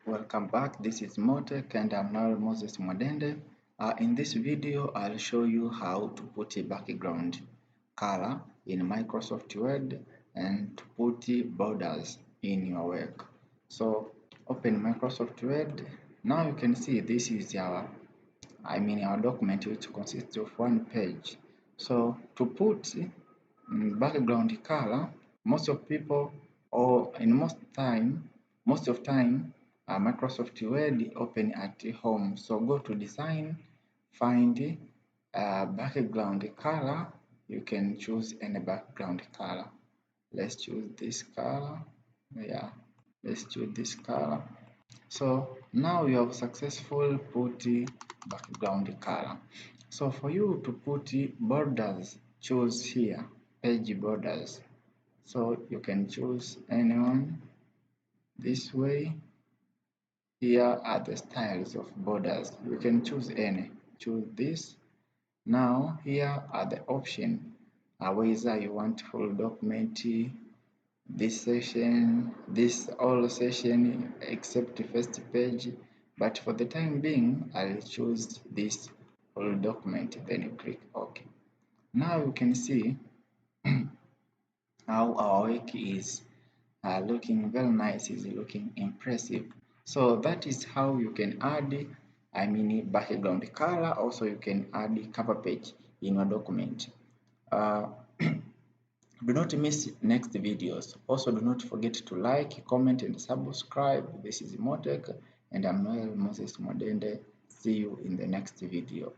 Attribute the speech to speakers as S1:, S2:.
S1: Welcome back. This is Motec and I'm now Moses Mwadende. In this video, I'll show you how to put a background color in Microsoft Word and to put borders in your work. So open Microsoft Word. Now you can see this is our document, which consists of one page. So to put background color, most of people, or in most of time, Microsoft Word open at home. So go to design, find background color. You can choose any background color. Let's choose this color. Yeah, let's choose this color. So now you have successfully put the background color. So for you to put borders, choose here page borders. So you can choose anyone this way. Here are the styles of borders. You can choose any. Choose this. Now here are the options. Whether you want full document, this session, this all session except the first page, but for the time being I'll choose this whole document. Then you click OK. Now you can see how our work is looking very nice, is looking impressive. So that is how you can add background color. Also you can add cover page in your document. Do not miss next videos. Also, do not forget to like, comment, and subscribe. This is Motec, and I'm Noel Moses Mwadende. See you in the next video.